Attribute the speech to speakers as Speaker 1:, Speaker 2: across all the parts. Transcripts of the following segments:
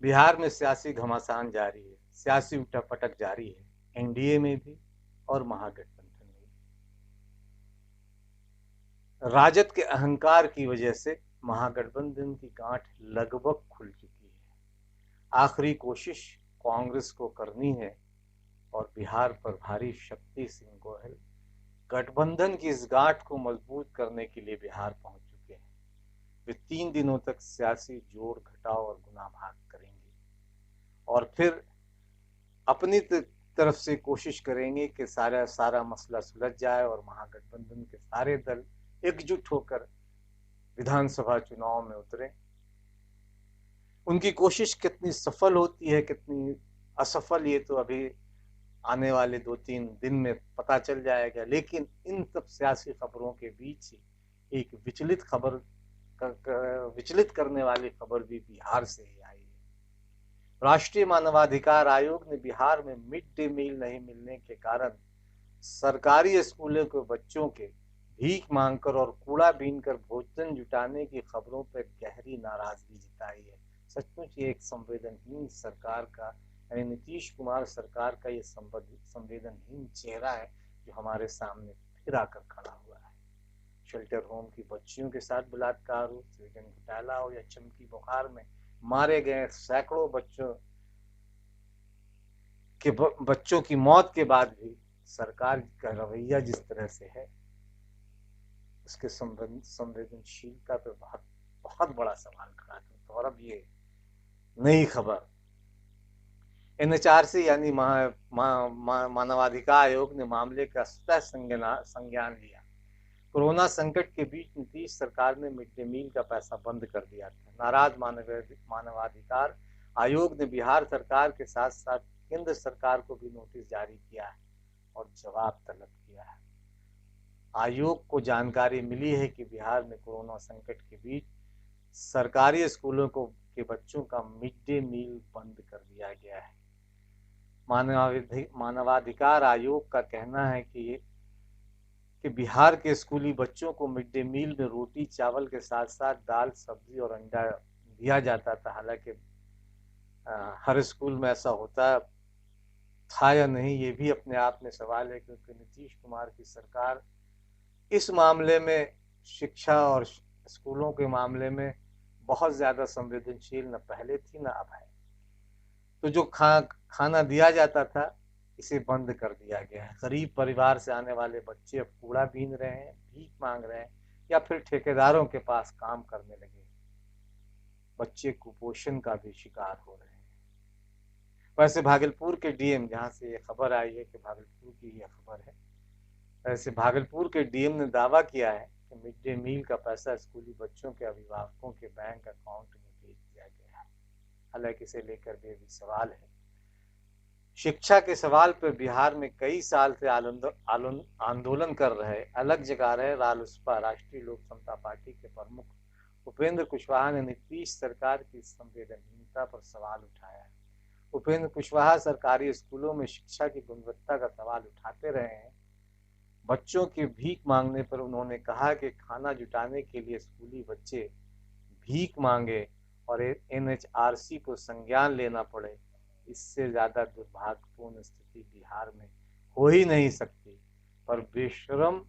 Speaker 1: बिहार में सियासी घमासान जारी है, सियासी उठापटक जारी है, एनडीए में भी और महागठबंधन में भी। राजद के अहंकार की वजह से महागठबंधन की गांठ लगभग खुल चुकी है। आखिरी कोशिश कांग्रेस को करनी है और बिहार पर भारी शक्ति सिंह गोहिल गठबंधन की इस गांठ को मजबूत करने के लिए बिहार पहुंच चुके हैं। वे 3 दिनों तक सियासी जोड़ घटाव और गुना भाग करेंगे और फिर अपनी तरफ से कोशिश करेंगे कि सारा मसला सुलझ जाए और महागठबंधन के सारे दल एकजुट होकर विधानसभा चुनाव में उतरे। उनकी कोशिश कितनी सफल होती है, कितनी असफल, ये तो अभी आने वाले 2-3 दिन में पता चल जाएगा। लेकिन इन सब सियासी खबरों के बीच एक विचलित करने वाली खबर भी बिहार से ही आई है। राष्ट्रीय मानवाधिकार आयोग ने बिहार में मिड डे मील नहीं मिलने के कारण सरकारी स्कूलों के बच्चों के भीख मांगकर और कूड़ा बीनकर भोजन जुटाने की खबरों पर गहरी नाराजगी जताई है। सचमुच ये एक संवेदनहीन सरकार का, यानी नीतीश कुमार सरकार का ये संवेदनहीन चेहरा है जो हमारे सामने फिर आकर खड़ा हुआ है। शेल्टर होम की बच्चियों के साथ बलात्कार हो, सृजन घोटाला हो या चमकी बुखार में मारे गए सैकड़ों बच्चों की मौत के बाद भी सरकार का रवैया जिस तरह से है, उसके संवेदनशीलता पर बहुत बहुत बड़ा सवाल खड़ा करता है। और अब ये नई खबर, एनएचआरसी यानी मानवाधिकार आयोग ने मामले का स्वतः संज्ञान लिया। कोरोना संकट के बीच नीतीश सरकार ने मिड डे मील का पैसा बंद कर दिया था। नाराज मानवाधिकार आयोग ने बिहार सरकार के साथ साथ केंद्र सरकार को भी नोटिस जारी किया है और जवाब तलब किया है। आयोग को जानकारी मिली है कि बिहार में कोरोना संकट के बीच सरकारी स्कूलों के बच्चों का मिड डे मील बंद कर दिया गया है। मानवाधिकार आयोग का कहना है कि बिहार के स्कूली बच्चों को मिड डे मील में रोटी चावल के साथ साथ दाल सब्जी और अंडा दिया जाता था। हालांकि हर स्कूल में ऐसा होता था या नहीं, ये भी अपने आप में सवाल है, क्योंकि नीतीश कुमार की सरकार इस मामले में, शिक्षा और स्कूलों के मामले में बहुत ज्यादा संवेदनशील न पहले थी न अब है। तो जो खाना दिया जाता था, इसे बंद कर दिया गया है। गरीब परिवार से आने वाले बच्चे अब कूड़ा बीन रहे हैं, भीख मांग रहे हैं या फिर ठेकेदारों के पास काम करने लगे। बच्चे कुपोषण का भी शिकार हो रहे हैं। वैसे भागलपुर के डीएम, जहां से ये खबर आई है कि भागलपुर की ये खबर है, वैसे भागलपुर के डीएम ने दावा किया है कि मिड डे मील का पैसा स्कूली बच्चों के अभिभावकों के बैंक अकाउंट में भेज दिया गया है। हालांकि इसे लेकर भी अभी सवाल है। शिक्षा के सवाल पर बिहार में कई साल से आंदोलन कर रहे, अलग जगा रहे रालोसपा, राष्ट्रीय लोक समता पार्टी के प्रमुख उपेंद्र कुशवाहा ने नीतीश सरकार की संवेदनहीनता पर सवाल उठाया है। उपेंद्र कुशवाहा सरकारी स्कूलों में शिक्षा की गुणवत्ता का सवाल उठाते रहे हैं। बच्चों की भीख मांगने पर उन्होंने कहा कि खाना जुटाने के लिए स्कूली बच्चे भीख मांगे और एनएचआरसी को संज्ञान लेना पड़े, इससे ज्यादा दुर्भाग्यपूर्ण स्थिति बिहार में हो ही नहीं सकती। पर बेशरम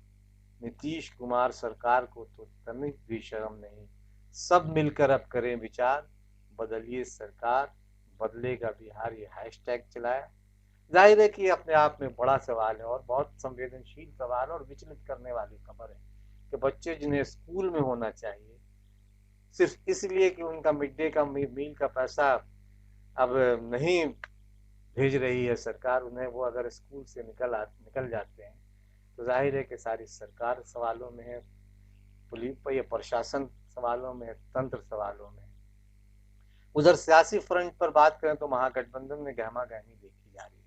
Speaker 1: नीतीश कुमार सरकार को तो तनिक भी शर्म नहीं। सब मिलकर अब करें विचार, बदलिए सरकार, बदलेगा बिहार, ये हैशटैग चलाया। जाहिर है कि अपने आप में बड़ा सवाल है और बहुत संवेदनशील सवाल और विचलित करने वाली खबर है कि बच्चे जिन्हें स्कूल में होना चाहिए, सिर्फ इसलिए कि उनका मिड डे का मील का पैसा अब नहीं भेज रही है सरकार उन्हें, वो अगर स्कूल से निकल जाते हैं तो जाहिर है कि सारी सरकार सवालों में है, पुलिस या प्रशासन सवालों में है, तंत्र सवालों में है। उधर सियासी फ्रंट पर बात करें तो महागठबंधन में गहमा गहमी देखी जा रही है।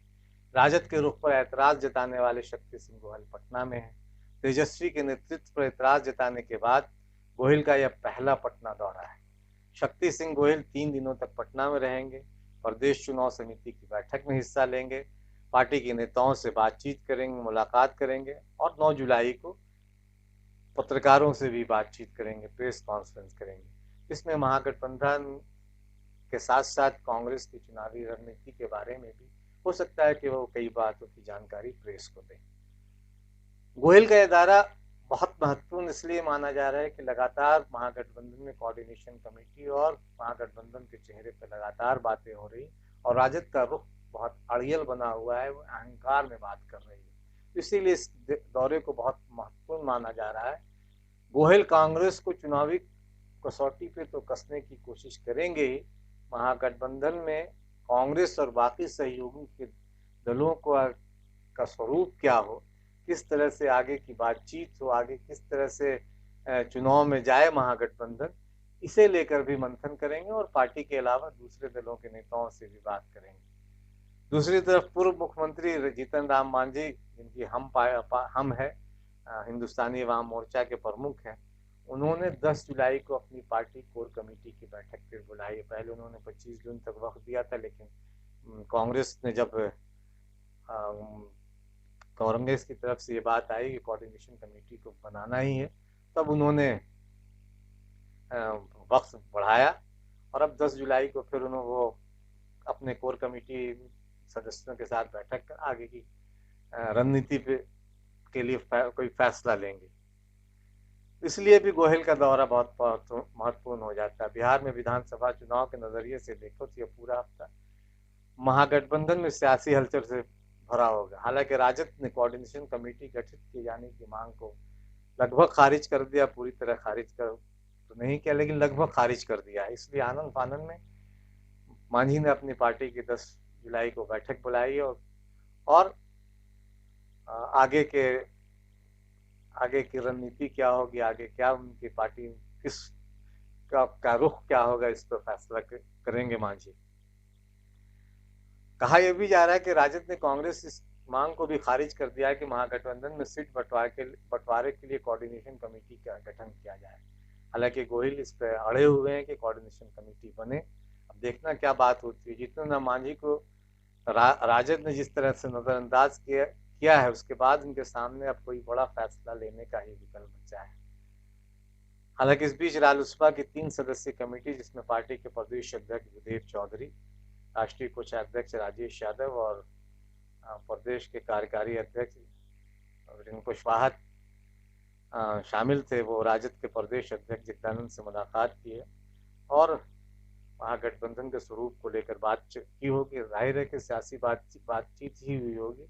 Speaker 1: राजद के रुख पर ऐतराज जताने वाले शक्ति सिंह गोहिल पटना में है। तेजस्वी के नेतृत्व पर ऐतराज जताने के बाद गोहिल का यह पहला पटना दौरा है। शक्ति सिंह गोहिल 3 दिनों तक पटना में रहेंगे, प्रदेश चुनाव समिति की बैठक में हिस्सा लेंगे, पार्टी के नेताओं से बातचीत करेंगे, मुलाकात करेंगे और 9 जुलाई को पत्रकारों से भी बातचीत करेंगे, प्रेस कॉन्फ्रेंस करेंगे। इसमें महागठबंधन के साथ साथ कांग्रेस की चुनावी रणनीति के बारे में भी हो सकता है कि वो कई बातों की जानकारी प्रेस को दें। गोयल का इदारा बहुत महत्वपूर्ण इसलिए माना जा रहा है कि लगातार महागठबंधन में कोऑर्डिनेशन कमेटी और महागठबंधन के चेहरे पर लगातार बातें हो रही और राजद का रुख बहुत अड़ियल बना हुआ है, वो अहंकार में बात कर रही है, इसीलिए इस दौरे को बहुत महत्वपूर्ण माना जा रहा है। गोयल कांग्रेस को चुनावी कसौटी पे तो कसने की कोशिश करेंगे ही, महागठबंधन में कांग्रेस और बाकी सहयोगी के दलों का स्वरूप क्या हो, किस तरह से आगे की बातचीत हो, आगे किस तरह से चुनाव में जाए महागठबंधन, इसे लेकर भी मंथन करेंगे और पार्टी के अलावा दूसरे दलों के नेताओं से भी बात करेंगे। दूसरी तरफ पूर्व मुख्यमंत्री जीतन राम मांझी, जिनकी हम है हिंदुस्तानी वाम मोर्चा के प्रमुख हैं, उन्होंने 10 जुलाई को अपनी पार्टी कोर कमेटी की बैठक फिर बुलाई। पहले उन्होंने 25 जून तक वक्त दिया था, लेकिन कांग्रेस ने जब कांग्रेस की तरफ से ये बात आई कि कोऑर्डिनेशन कमेटी को बनाना ही है, तब उन्होंने वक्त बढ़ाया और अब 10 जुलाई को फिर उन्होंने वो अपने कोर कमेटी सदस्यों के साथ बैठक कर आगे की रणनीति के लिए कोई फैसला लेंगे। इसलिए भी गोयल का दौरा बहुत महत्वपूर्ण हो जाता है। बिहार में विधानसभा चुनाव के नजरिए से देखो तो ये पूरा हफ्ता महागठबंधन में सियासी हलचल से भरा होगा। हालांकि राजद ने कोऑर्डिनेशन कमेटी गठित किए जाने की मांग को लगभग खारिज कर दिया, पूरी तरह खारिज कर तो नहीं किया, लेकिन लगभग खारिज कर दिया। इसलिए आनंद फानंद में मांझी ने अपनी पार्टी की 10 जुलाई को बैठक बुलाई और आगे की रणनीति क्या होगी, आगे क्या उनकी पार्टी किस का रुख क्या होगा, इस पर फैसला करेंगे मांझी। कहा यह भी जा रहा है कि राजद ने कांग्रेस इस मांग को भी खारिज कर दिया है कि महागठबंधन में सीट बंटवारे के लिए कोऑर्डिनेशन कमेटी का गठन किया जाए। हालांकि गोयल इस पर अड़े हुए हैं कि कोऑर्डिनेशन कमेटी बने। अब देखना क्या बात होती है। जीतन मांझी को राजद ने जिस तरह से नजरअंदाज किया है, उसके बाद उनके सामने अब कोई बड़ा फैसला लेने का ही विकल्प बचा है। हालांकि इस बीच रालोसपा की 3 सदस्यीय कमेटी, जिसमें पार्टी के प्रदेश अध्यक्ष भूदेव चौधरी, राष्ट्रीय कोषाध्यक्ष राजेश यादव और प्रदेश के कार्यकारी अध्यक्ष रिंकू कुशवाहा शामिल थे, वो राजद के प्रदेश अध्यक्ष जगदानंद से मुलाकात की है और महागठबंधन के स्वरूप को लेकर बातचीत की होगी। जाहिर है कि सियासी बातचीत ही हुई होगी।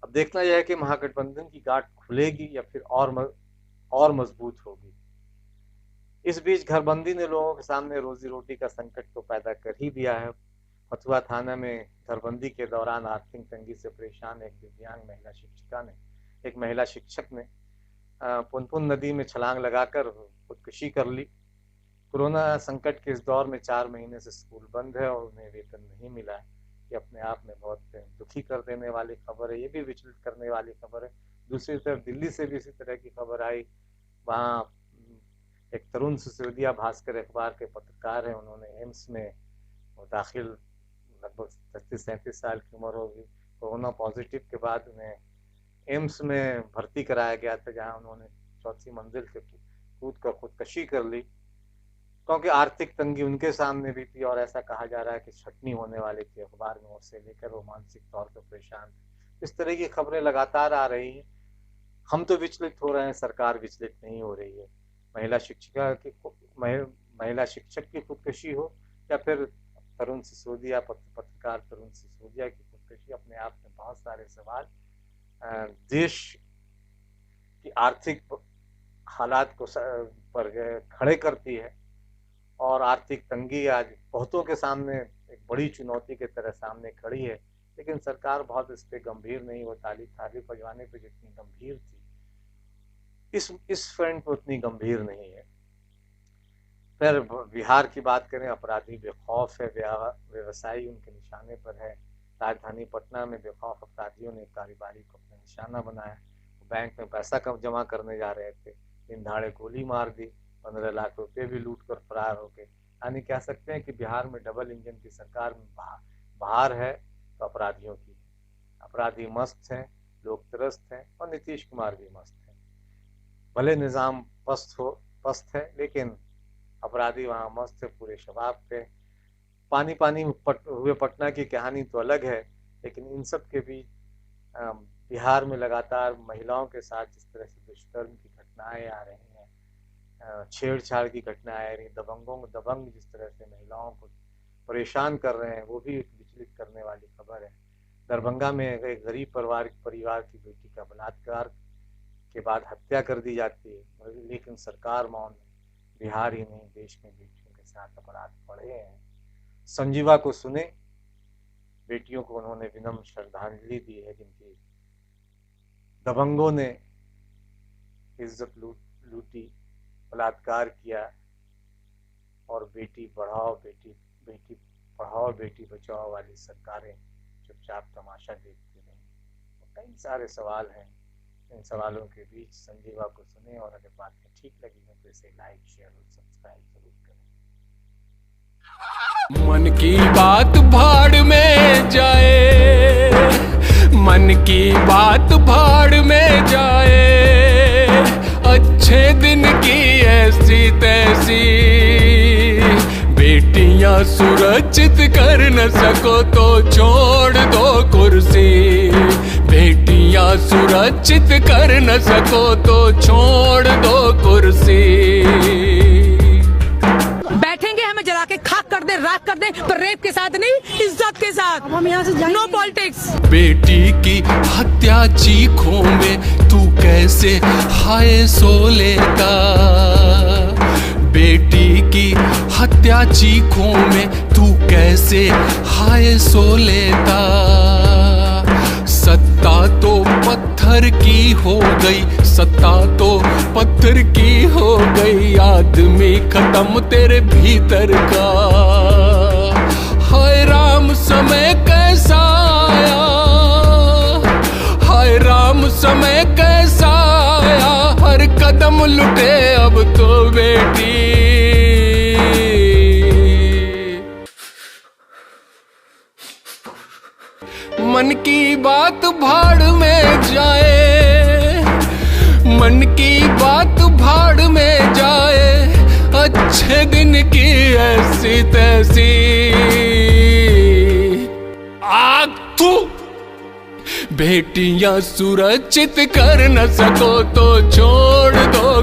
Speaker 1: अब देखना यह है कि महागठबंधन की गांठ खुलेगी या फिर और मजबूत होगी। इस बीच घरबंदी ने लोगों के सामने रोजी रोटी का संकट तो पैदा कर ही दिया है। फतुहा थाना में घरबंदी के दौरान आर्थिक तंगी से परेशान एक दिव्यांग महिला शिक्षक ने पुनपुन नदी में छलांग लगाकर खुदकुशी कर ली। कोरोना संकट के इस दौर में 4 महीने से स्कूल बंद है और उन्हें वेतन नहीं मिला है। ये अपने आप में बहुत दुखी कर देने वाली खबर है, ये भी विचलित करने वाली खबर है। दूसरी तरफ दिल्ली से भी इसी तरह की खबर आई। वहाँ एक तरुण सिसोदिया भास्कर अखबार के पत्रकार हैं, उन्होंने एम्स में दाखिल, लगभग 36-37 साल की उम्र होगी, कोरोना पॉजिटिव के बाद उन्हें एम्स में भर्ती कराया गया था, जहां उन्होंने 4वीं मंजिल से कूद कर खुदकशी कर ली, क्योंकि आर्थिक तंगी उनके सामने भी थी और ऐसा कहा जा रहा है कि छटनी होने वाली थी अखबार में, उससे लेकर वो मानसिक तौर पर परेशान थे। इस तरह की खबरें लगातार आ रही हैं। हम तो विचलित हो रहे हैं, सरकार विचलित नहीं हो रही है। महिला शिक्षक की खुदकशी हो या फिर तरुण सिसोदिया, पत्रकार तरुण सिसोदिया की खुदकशी, अपने आप में बहुत सारे सवाल देश की आर्थिक हालात को पर खड़े करती है और आर्थिक तंगी आज बहुतों के सामने एक बड़ी चुनौती की तरह सामने खड़ी है, लेकिन सरकार बहुत इस पे गंभीर नहीं हो। थाली बजवाने पे जितनी गंभीर थी, इस फ्रंट पर उतनी गंभीर नहीं है। फिर बिहार की बात करें, अपराधी बेखौफ है, व्यवसायी उनके निशाने पर है। राजधानी पटना में बेखौफ अपराधियों ने कारोबारी को अपना निशाना बनाया। बैंक में पैसा कब जमा करने जा रहे थे, दिन दहाड़े गोली मार दी, 15 लाख रुपए भी लूट कर फरार हो गए। यानी कह सकते हैं कि बिहार में डबल इंजन की सरकार में बाहर है तो अपराधियों की। अपराधी मस्त हैं, लोग त्रस्त हैं और नीतीश कुमार भी मस्त हैं। भले निजाम पस्त है, लेकिन अपराधी वहाँ मस्त है, पूरे शबाब पे। पानी पानी हुए पटना की कहानी तो अलग है, लेकिन इन सब के बीच बिहार में लगातार महिलाओं के साथ जिस तरह से दुष्कर्म की घटनाएं आ रही हैं, छेड़छाड़ की घटनाएं आ रही, दबंग जिस तरह से महिलाओं को परेशान कर रहे हैं, वो भी एक विचलित करने वाली खबर है। दरभंगा में एक गरीब परिवार की बेटी का बलात्कार के बाद हत्या कर दी जाती है, लेकिन सरकार मौन है। बिहार ही नहीं, देश में बेटियों के साथ अपराध बढ़े हैं। संजीवा को सुने, बेटियों को उन्होंने विनम्र श्रद्धांजलि दी है, जिनकी दबंगों ने इज्जत लूटी, बलात्कार किया, और बेटी पढ़ाओ बेटी बचाओ वाली सरकारें चुपचाप तमाशा देखती रही। तो कई सारे सवाल हैं, इन सवालों के बीच संजीवा को सुने, और अगर बातें ठीक लगी हैं तो इसे लाइक, शेयर और सब्सक्राइब जरूर करें।
Speaker 2: मन की बात भाड़ में जाए, मन की बात भाड़ में जाए, अच्छे दिन की ऐसी तैसी बेटियां सुरक्षित कर न सको तो छोड़ दो कुर्सी, बेटियां सुरक्षित कर न सको तो छोड़ दो कुर्सी।
Speaker 3: बैठेंगे हमें जला के खाक कर दे, राख कर दे, पर रेप के साथ नहीं, इज्जत के साथ। हम यहाँ से नो पॉलिटिक्स।
Speaker 2: बेटी की हत्या चीखों में तू कैसे हाय सो लेता, बेटी की हत्या चीखों में तू कैसे हाय सो लेता। सत्ता तो पत्थर की हो गई, सत्ता तो पत्थर की हो गई, आदमी खत्म तेरे भीतर का। हाय राम समय कैसा आया, हाय राम समय कैसा आया, हर कदम लुटे अब तो बेटी। मन की बात भाड़ में जाए, मन की बात भाड़ में जाए, अच्छे दिन की ऐसी तैसी आग तू। बेटियां सुरक्षित कर न सको तो छोड़ दो